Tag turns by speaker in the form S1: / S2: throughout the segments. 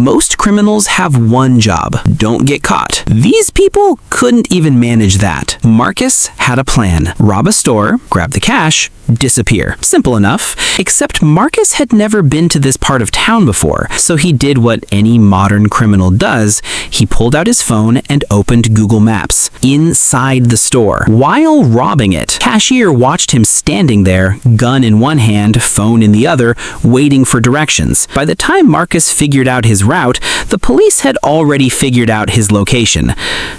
S1: Most criminals have one job: don't get caught. These people couldn't even manage that. Marcus had a plan: rob a store, grab the cash, disappear. Simple enough, except Marcus had never been to this part of town before, so he did what any modern criminal does. He pulled out his phone and opened Google Maps inside the store. While robbing it, cashier watched him standing there, gun in one hand, phone in the other, waiting for directions. By the time Marcus figured out his route, the police had already figured out his location.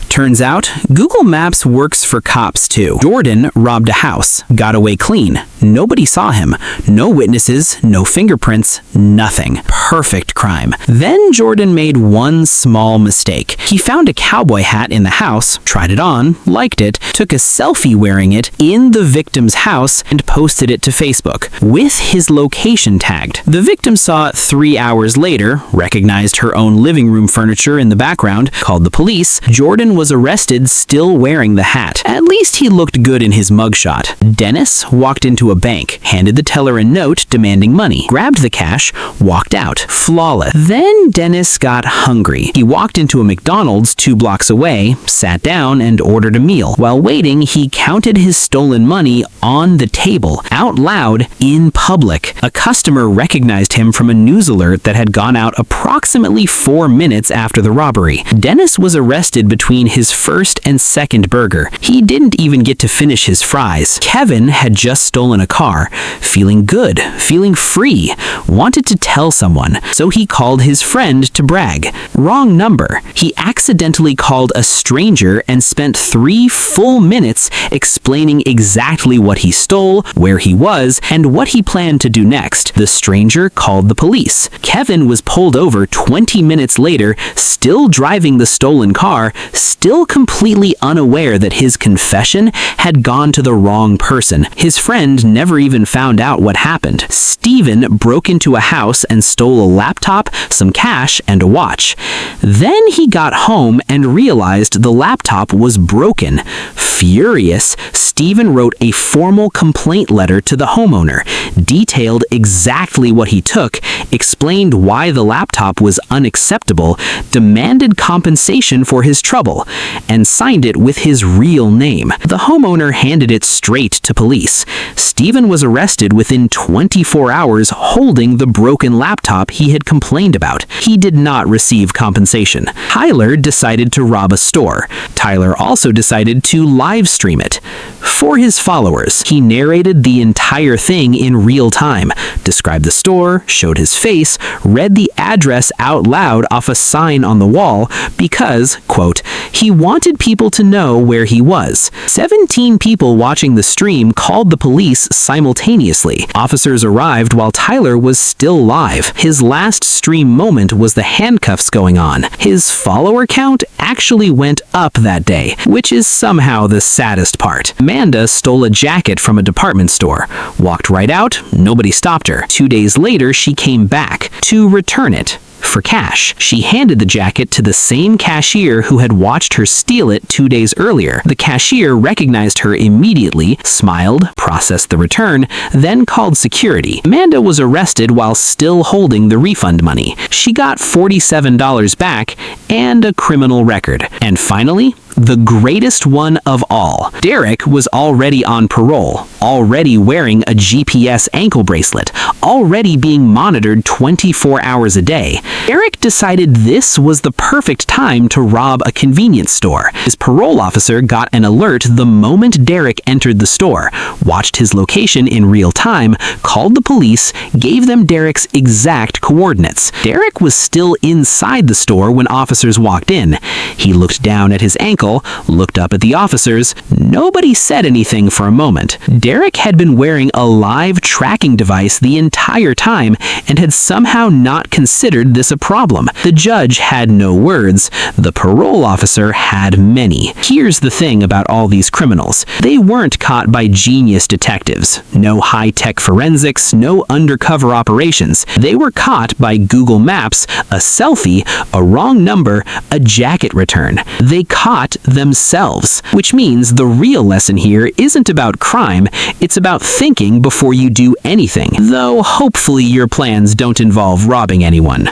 S1: Turns out, Google Maps works for cops too. Jordan robbed a house, got away clean. Nobody saw him. No witnesses, no fingerprints, nothing. Perfect crime. Then Jordan made one small mistake. He found a cowboy hat in the house, tried it on, liked it, took a selfie wearing it in the victim's house, and posted it to Facebook, with his location tagged. The victim saw it 3 hours later, recognized her own living room furniture in the background, called the police. Jordan was arrested still wearing the hat. At least he looked good in his mugshot. Dennis walked into a bank, handed the teller a note demanding money, grabbed the cash, walked out. Flawless. Then Dennis got hungry. He walked into a McDonald's 2 blocks away, sat down, and ordered a meal. While waiting, he counted his stolen money on the table, out loud, in public. A customer recognized him from a news alert that had gone out approximately 4 minutes after the robbery. Dennis was arrested between his first and second burger. He didn't even get to finish his fries. Kevin had just stolen a car, feeling good, feeling free, wanted to tell someone, so he called his friend to brag. Wrong number. He accidentally called a stranger and spent 3 full minutes explaining exactly what he stole, where he was, and what he planned to do next. The stranger called the police. Kevin was pulled over 20 minutes later, still driving the stolen car, still completely unaware that his confession had gone to the wrong person. His friend never even found out what happened. Steven broke into a house and stole a laptop, some cash, and a watch. Then he got home and realized the laptop was broken. Furious, Steven wrote a formal complaint letter to the homeowner, detailed exactly what he took, explained why the laptop was unacceptable, demanded compensation for his trouble, and signed it with his real name. The homeowner handed it straight to police. Steven was arrested within 24 hours holding the broken laptop he had complained about. He did not receive compensation. Tyler decided to rob a store. Tyler also decided to live stream it. For his followers, he narrated the entire thing in real time, described the store, showed his face, read the address out loud off a sign on the wall because, quote, he wanted people to know where he was. 17 people watching the stream called the police simultaneously. Officers arrived while Tyler was still live. His last stream moment was the handcuffs going on. His follower count actually went up that day, which is somehow the saddest part. Amanda stole a jacket from a department store, walked right out, nobody stopped her. 2 days later, she came back to return it for cash. She handed the jacket to the same cashier who had watched her steal it 2 days earlier. The cashier recognized her immediately, smiled, processed the return, then called security. Amanda was arrested while still holding the refund money. She got $47 back and a criminal record. And finally, the greatest one of all. Derek was already on parole, already wearing a GPS ankle bracelet, already being monitored 24 hours a day. Derek decided this was the perfect time to rob a convenience store. His parole officer got an alert the moment Derek entered the store, watched his location in real time, called the police, gave them Derek's exact coordinates. Derek was still inside the store when officers walked in. He looked down at his ankle, looked up at the officers. Nobody said anything for a moment. Derek had been wearing a live tracking device the entire time and had somehow not considered this a problem. The judge had no words. The parole officer had many. Here's the thing about all these criminals. They weren't caught by genius detectives. No high-tech forensics, no undercover operations. They were caught by Google Maps, a selfie, a wrong number, a jacket return. They caught themselves, which means the real lesson here isn't about crime, it's about thinking before you do anything, though hopefully your plans don't involve robbing anyone.